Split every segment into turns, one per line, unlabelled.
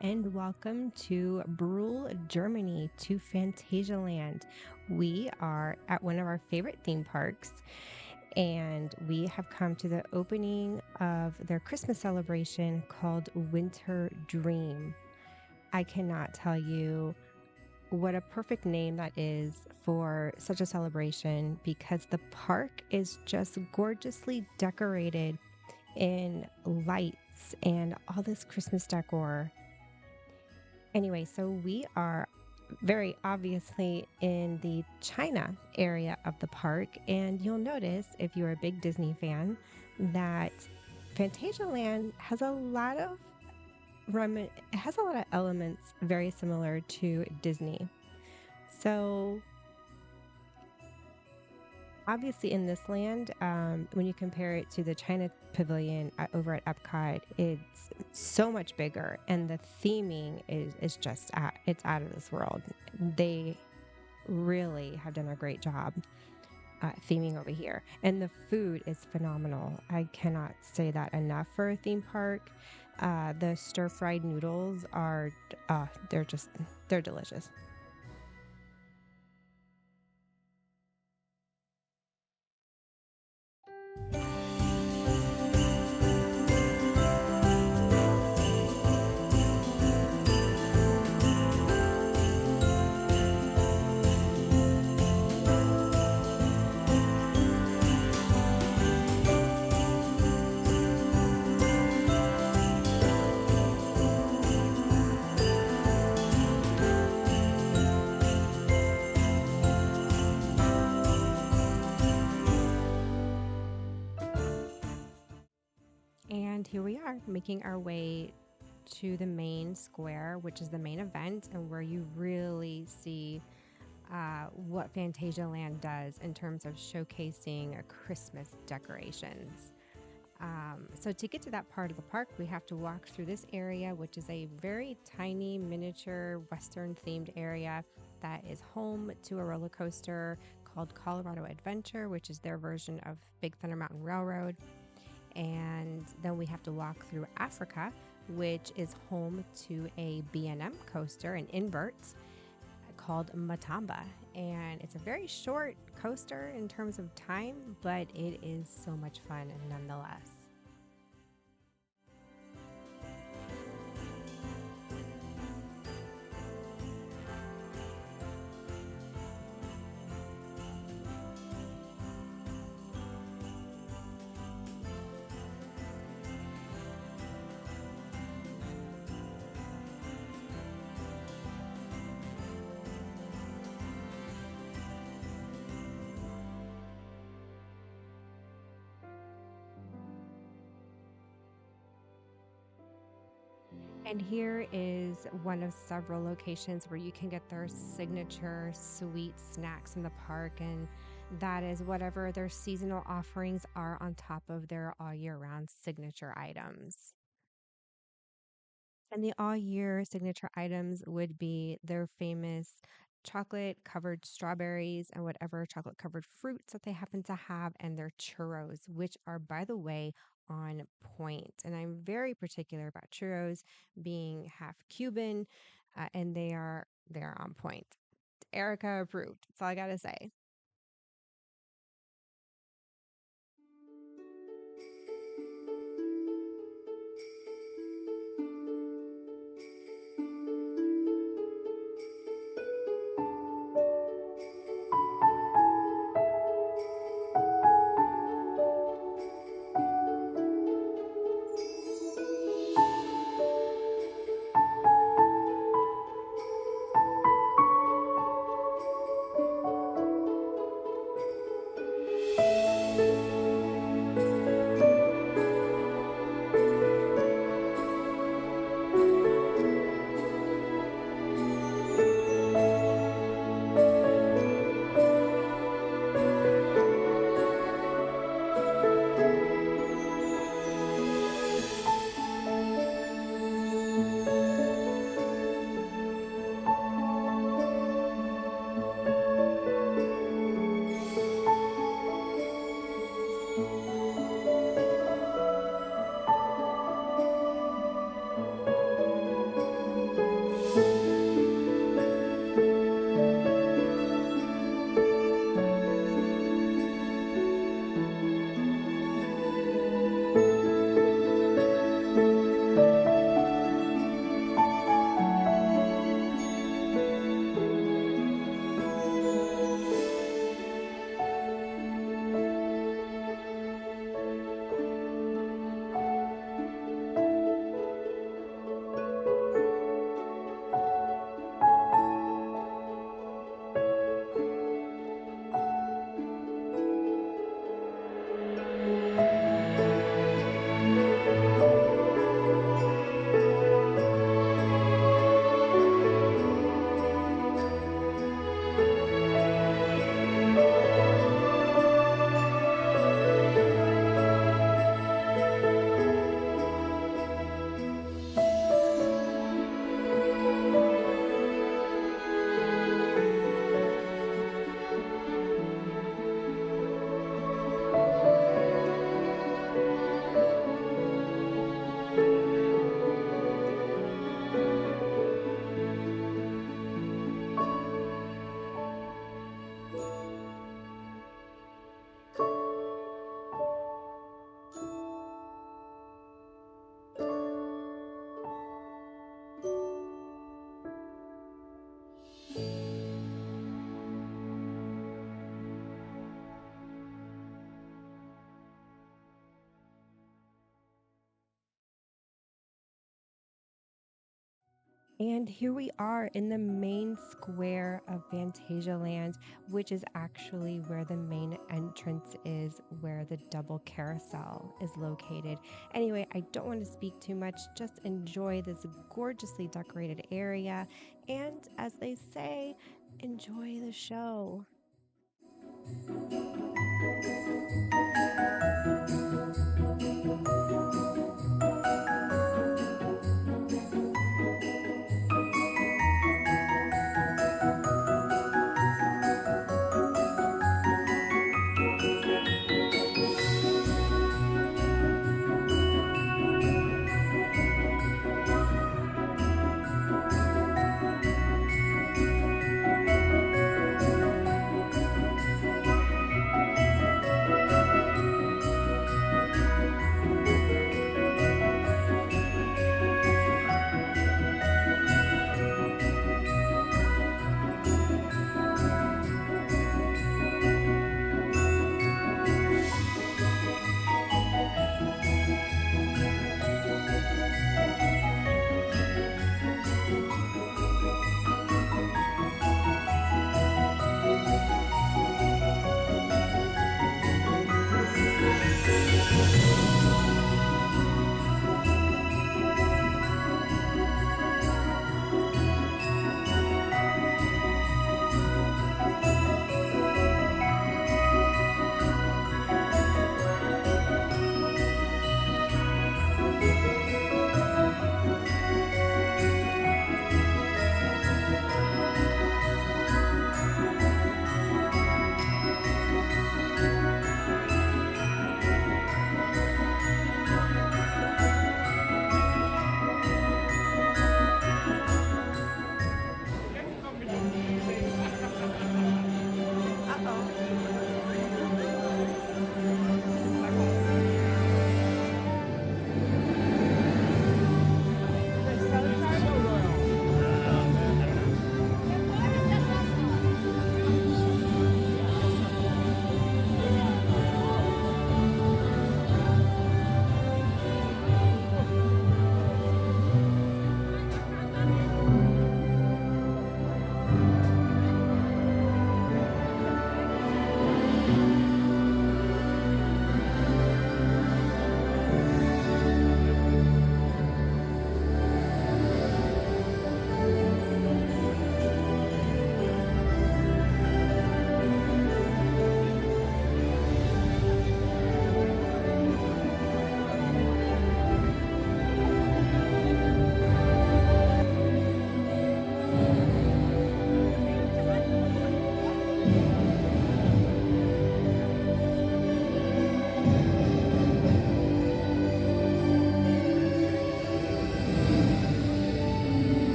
and welcome to Brule, Germany, to Phantasia Land. We are at one of our favorite theme parks, and we have come to the opening of their Christmas celebration called Winter Dream. I cannot tell you what a perfect name that is for such a celebration because the park is just gorgeously decorated in lights and all this Christmas decor. Anyway, so we are very obviously in the China area of the park, and you'll notice if you're a big Disney fan that Fantasia Land has a lot of it has a lot of elements very similar to Disney. So obviously, in this land, when you compare it to the China Pavilion over at Epcot, it's so much bigger, and the theming is just it's out of this world. They really have done a great job theming over here, and the food is phenomenal. I cannot say that enough for a theme park. The stir-fried noodles are they're delicious. And here we are making our way to the main square, which is the main event and where you really see what Fantasia Land does in terms of showcasing Christmas decorations. So to get to that part of the park, we have to walk through this area, which is a very tiny miniature Western themed area that is home to a roller coaster called Colorado Adventure, which is their version of Big Thunder Mountain Railroad. And then we have to walk through Africa, which is home to a B&M coaster, an invert called Matamba. And it's a very short coaster in terms of time, but it is so much fun nonetheless. And here is one of several locations where you can get their signature sweet snacks in the park. And that is whatever their seasonal offerings are on top of their all year round signature items. And the all year signature items would be their famous chocolate covered strawberries and whatever chocolate covered fruits that they happen to have, and their churros, which are, by the way, on point. And I'm very particular about churros being half Cuban, and they are on point. Erica approved. That's all I gotta say. And here we are in the main square of Fantasia Land, which is actually where the main entrance is, where the double carousel is located. Anyway, I don't want to speak too much, just enjoy this gorgeously decorated area. And as they say, enjoy the show.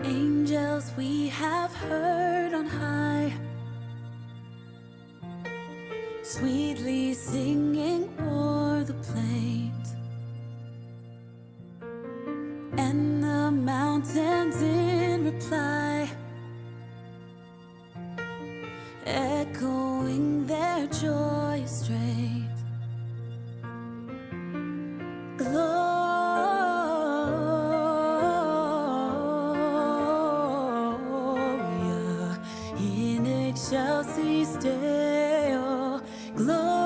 Angels we have heard on high, sweetly singing o'er the plains, and the mountains in reply, echoing their joyous strains. Gloria in excelsis Deo. Gloria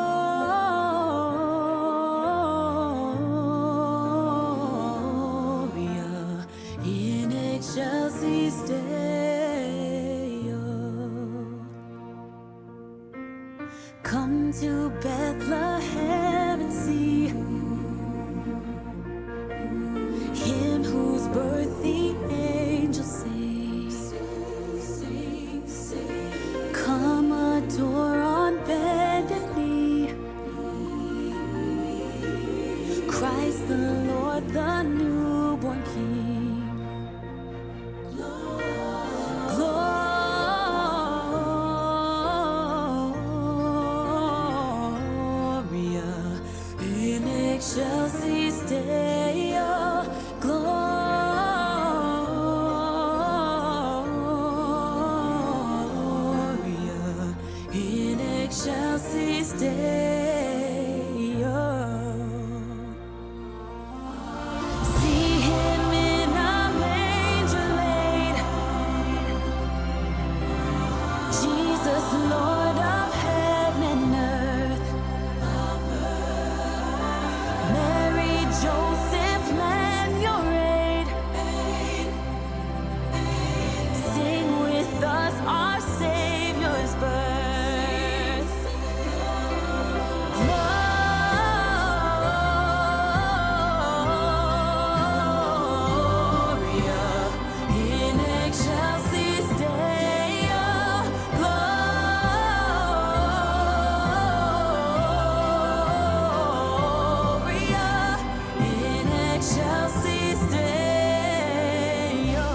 in excelsis Deo. Come to Bethlehem and see Him whose birth the angels sing. Come adore on bended knee Christ the Lord, the newborn King. Gloria in excelsis Deo. Gloria in excelsis Deo. See Him in a manger laid, Jesus, Lord of heaven and earth. Mary, Joseph, lend your aid. Sing with us our Savior's birth. Gloria in excelsis Deo. Gloria in excelsis Deo.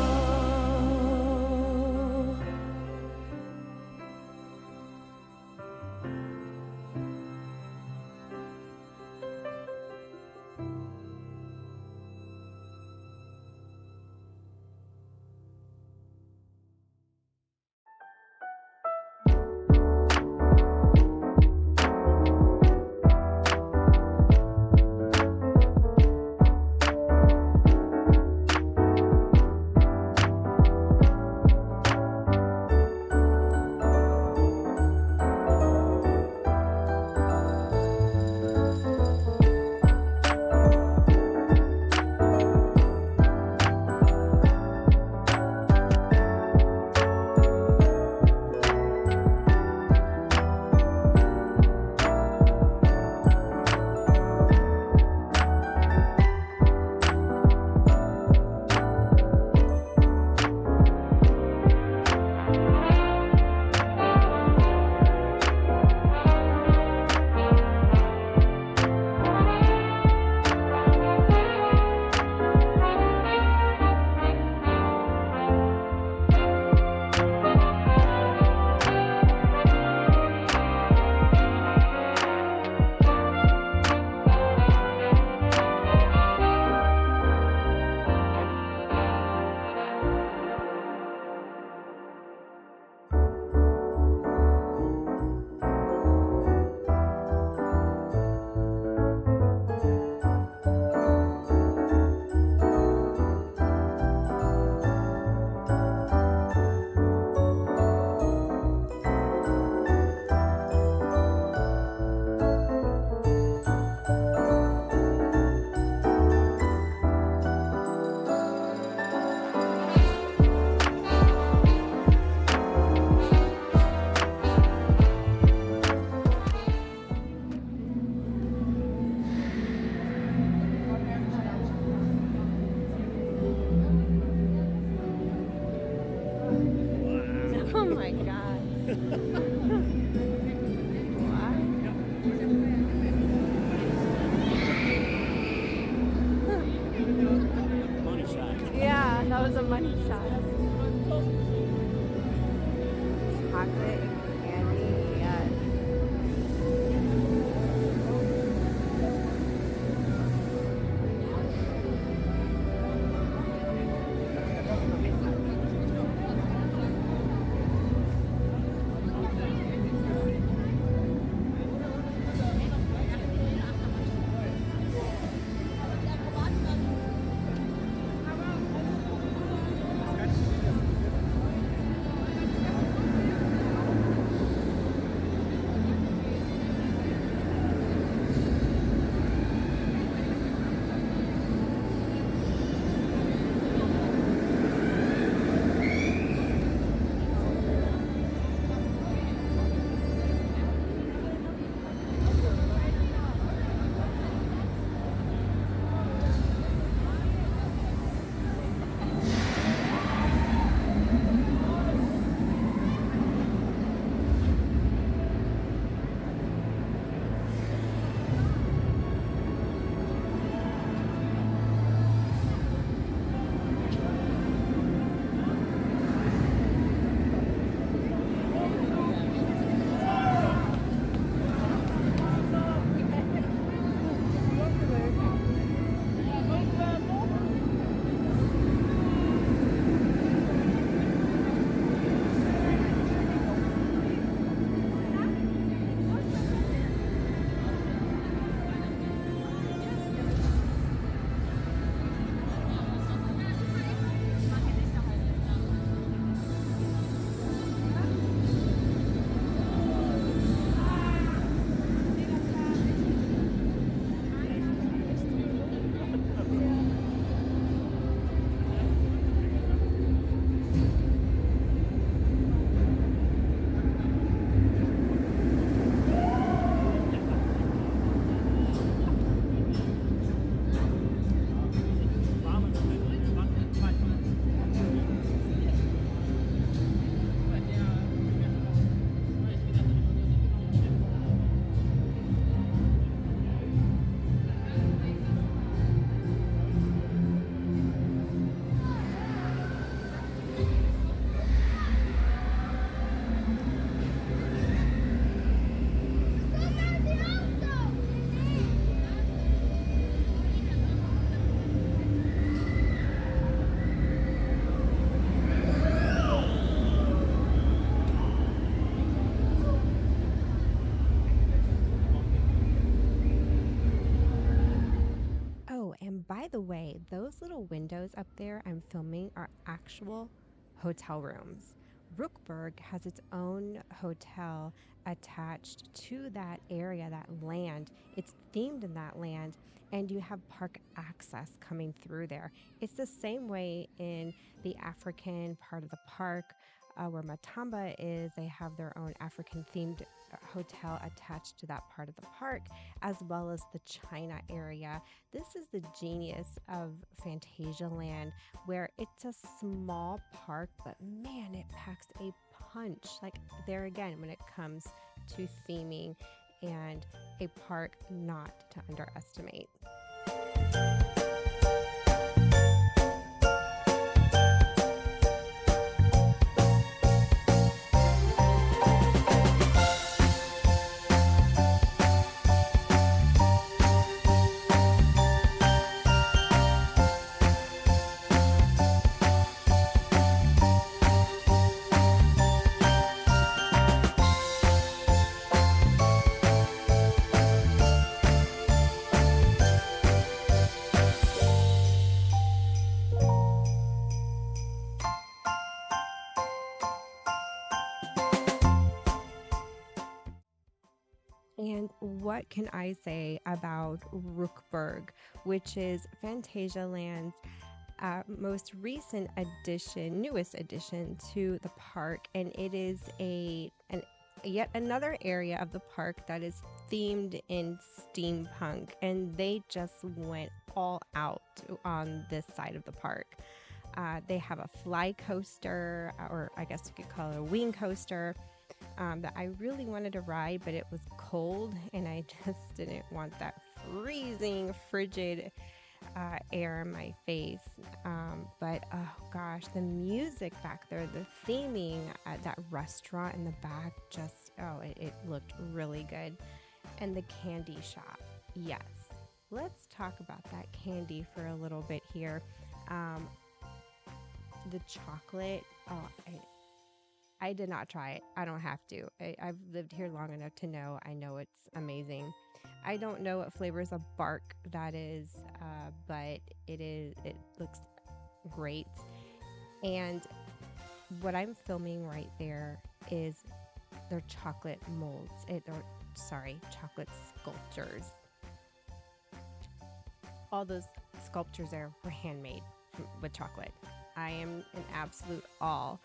Oh my God.
Money shot.
Yeah, that was a money shot. chocolate and candy. Yes. Oh, and by the way, those little windows up there I'm filming are actual hotel rooms. Rookburg has its own hotel attached to that area, that land. It's themed in that land, and you have park access coming through there. It's the same way in the African part of the park. Where Matamba is, they have their own African themed hotel attached to that part of the park, as well as the China area. This is the genius of Phantasia Land, where it's a small park, but man, it packs a punch. Like, there again, when it comes to theming, and a park not to underestimate. And what can I say about Rookburg, which is Fantasia Land's most recent addition, newest addition to the park, and it is yet another area of the park that is themed in steampunk, and they just went all out on this side of the park. They have a fly coaster, or I guess you could call it a wing coaster, that I really wanted to ride, but it was cold and I just didn't want that freezing, frigid air in my face. But oh gosh, the music back there, the theming at that restaurant in the back, just it looked really good. And the candy shop, yes. Let's talk about that candy for a little bit here. Um, the chocolate, I did not try it. I don't have to. I've lived here long enough to know. I know it's amazing. I don't know what flavors of bark that is, but it is. It looks great. And what I'm filming right there is their chocolate molds. Or sorry, chocolate sculptures. All those sculptures there were handmade with chocolate. I am in absolute awe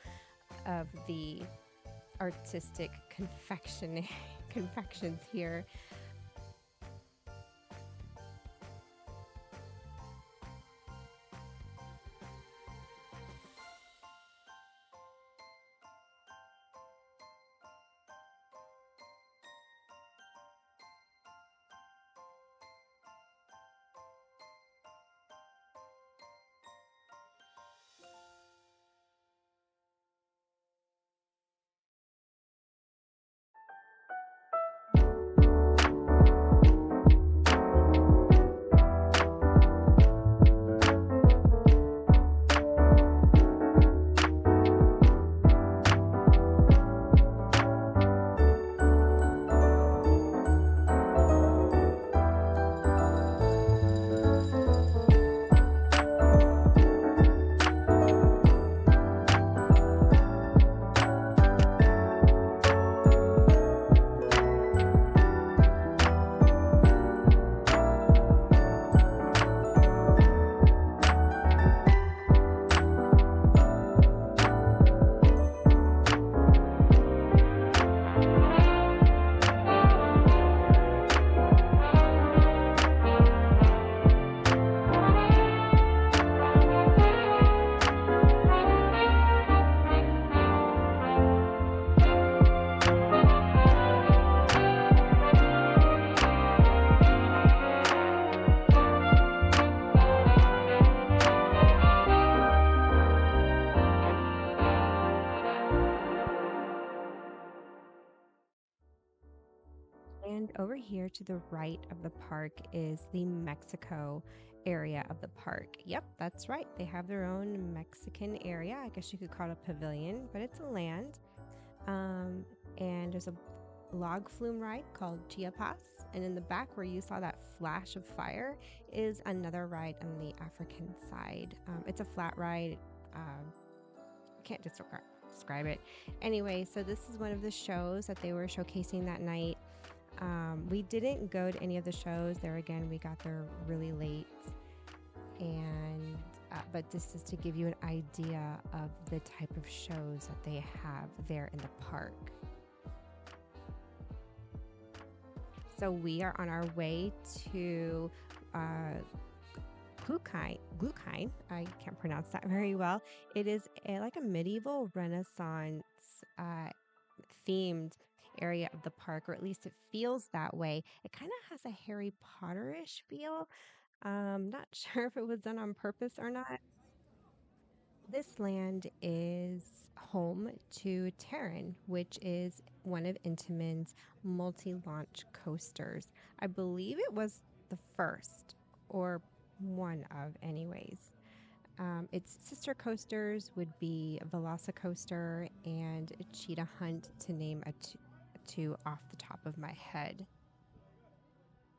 of the artistic confections here. And over here to the right of the park is the Mexico area of the park. Yep, that's right. They have their own Mexican area. I guess you could call it a pavilion, but it's a land. Um, and there's a log flume ride called Chiapas. And in the back, where you saw that flash of fire, is another ride on the African side. It's a flat ride. I can't describe it. Anyway, so this is one of the shows that they were showcasing that night. We didn't go to any of the shows. There again, we got there really late. And but this is to give you an idea of the type of shows that they have there in the park. So we are on our way to uh, Glukine. I can't pronounce that very well. It is like a medieval Renaissance uh, themed area of the park, or at least it feels that way. It kind of has a Harry Potter-ish feel. Not sure if it was done on purpose or not. This land is home to Terran, which is one of Intamin's multi-launch coasters. I believe it was the first, or one of, anyways. Its sister coasters would be Velocicoaster and Cheetah Hunt, to name two off the top of my head.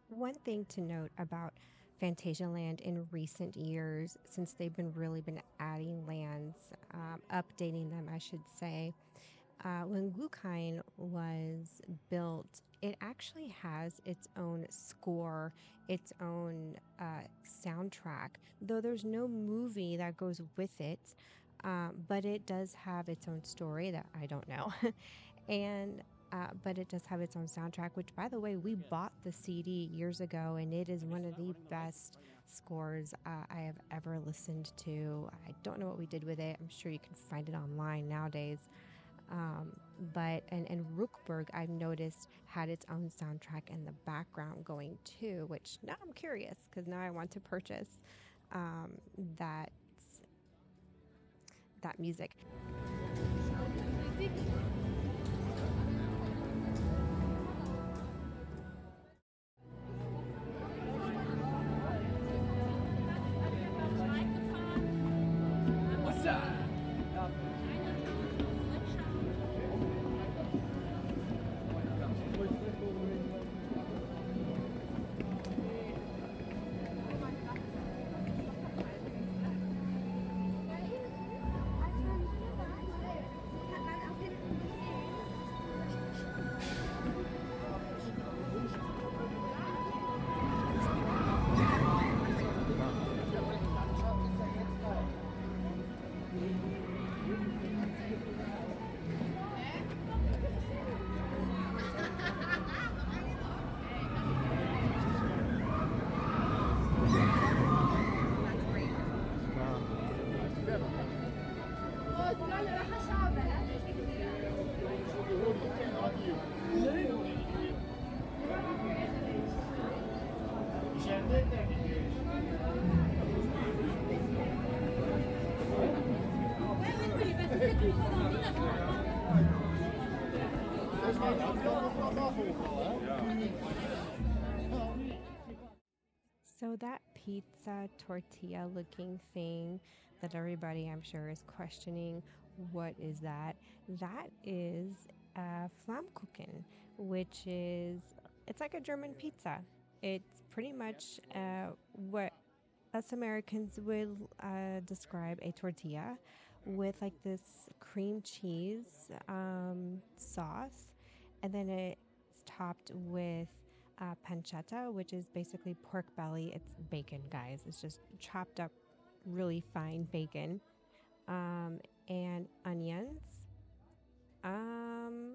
One thing to note about Fantasia Land in recent years, since they've been adding lands, updating them, I should say. When Glukine was built, it actually has its own score, its own soundtrack, though there's no movie that goes with it. But it does have its own story that I don't know. And but it does have its own soundtrack, which, by the way, we bought the CD years ago, and it is one of the best scores I have ever listened to. I don't know what we did with it. I'm sure you can find it online nowadays. Um, but Rookburg, I've noticed, had its own soundtrack in the background going too, which now I'm curious because now I want to purchase um, that that music. So that pizza tortilla looking thing that everybody I'm sure is questioning, what is that? That is Flammkuchen, which is it's like a German pizza. It's pretty much what us Americans would describe a tortilla with like this cream cheese sauce, and then it's topped with pancetta, which is basically pork belly. It's bacon, guys. It's just chopped up, really fine bacon, um, and onions. Um,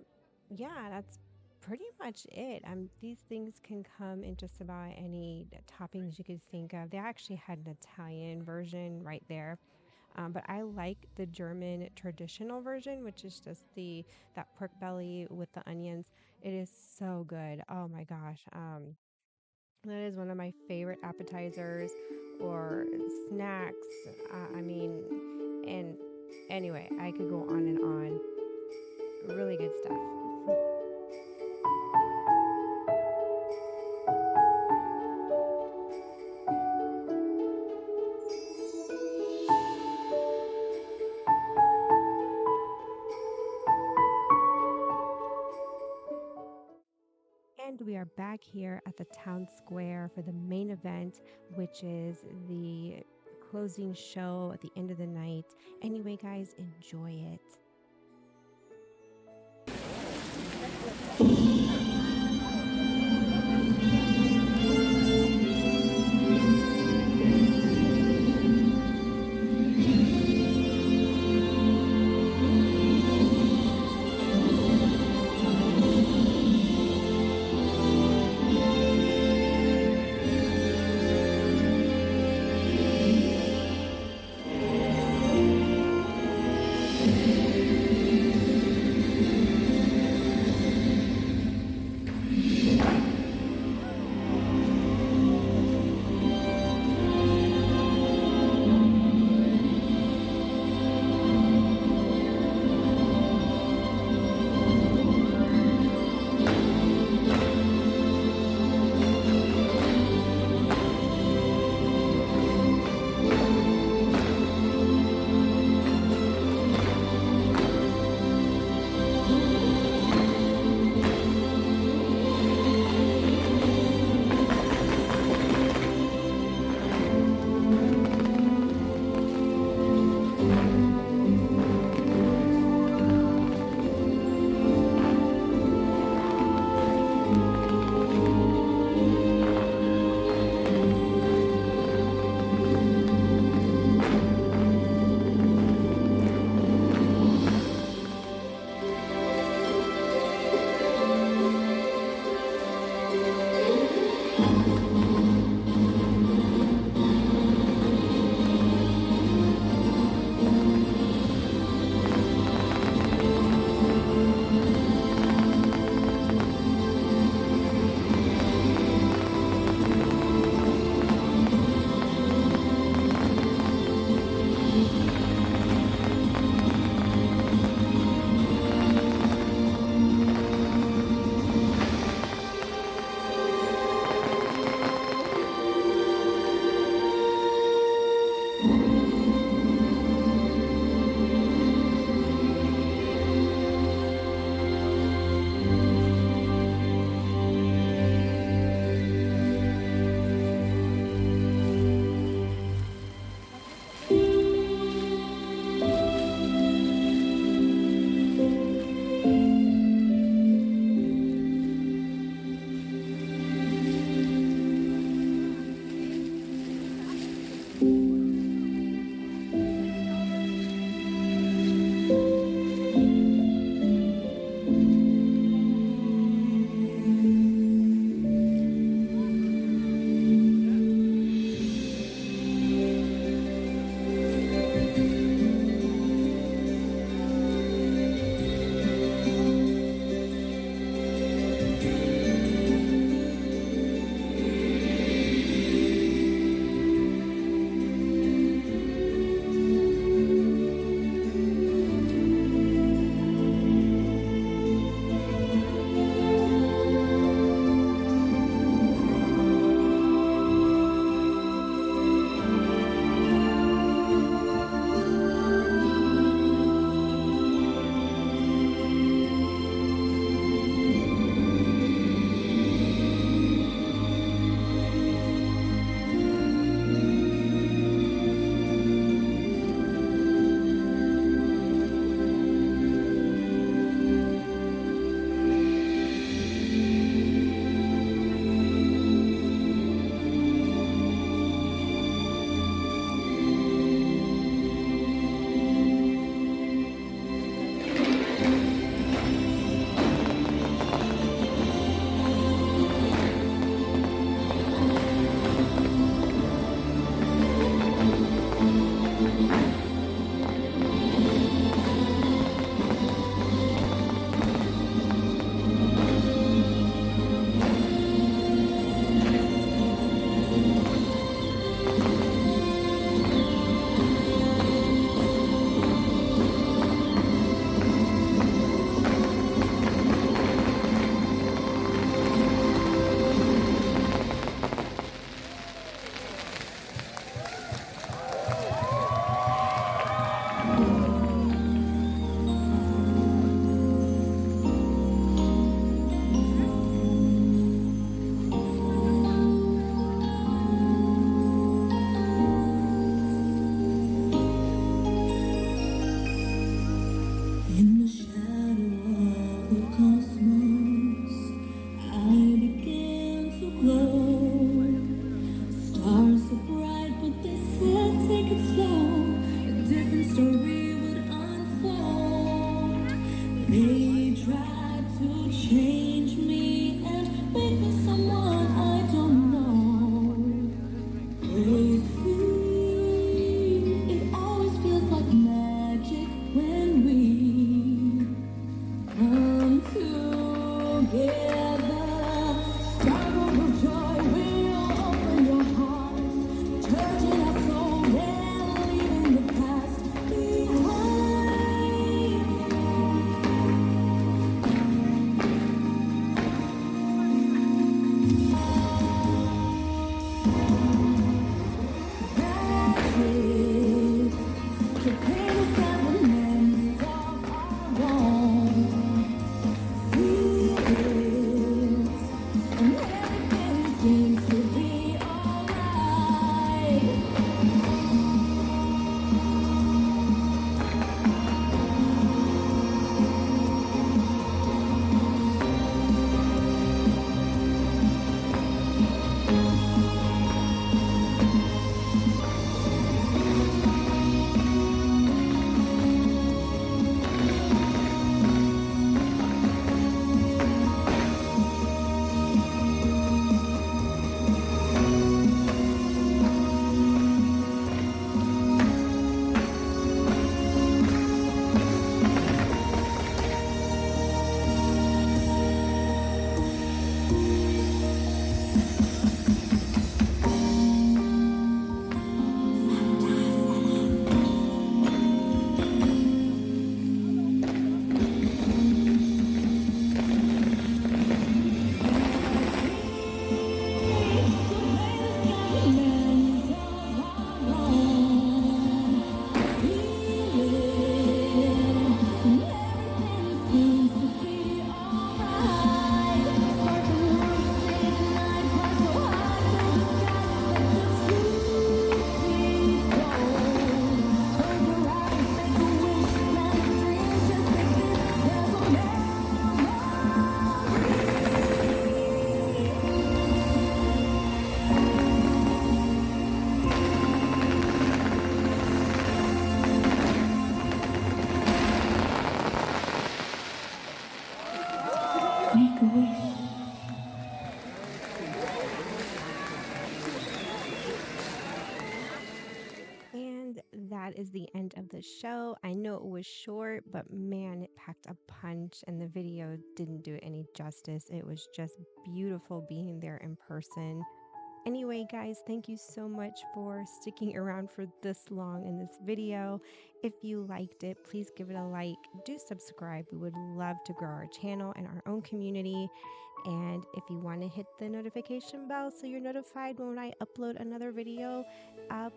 yeah, that's pretty much it. These things can come in just about any toppings you could think of. They actually had an Italian version right there. But I like the German traditional version, which is just the that pork belly with the onions. It is so good. Oh my gosh. That is one of my favorite appetizers or snacks. I mean, and anyway, I could go on and on. Really good stuff. And we are back here at the town square for the main event, which is the closing show at the end of the night. Anyway, guys, enjoy it.
take it slow, a different story would unfold. They tried to change me and make me someone I don't know. Break free, it always feels like magic when we come together. Sparkles of joy will open your hearts, touching our soul and leaving the past behind. Magic to paint the skies with memories of our own. Feel it, and everything seems to be alright. Make a wish.
And that is the end of the show. I know it was short, but man, it packed a punch, and the video didn't do it any justice. It was just beautiful being there in person. Anyway, guys, thank you so much for sticking around for this long in this video. If you liked it, please give it a like. Do subscribe. We would love to grow our channel and our own community. And if you want to hit the notification bell so you're notified when I upload another video,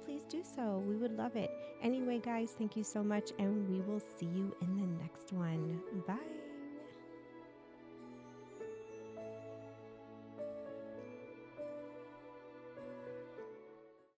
please do so. We would love it. Anyway, guys, thank you so much, and we will see you in the next one. Bye.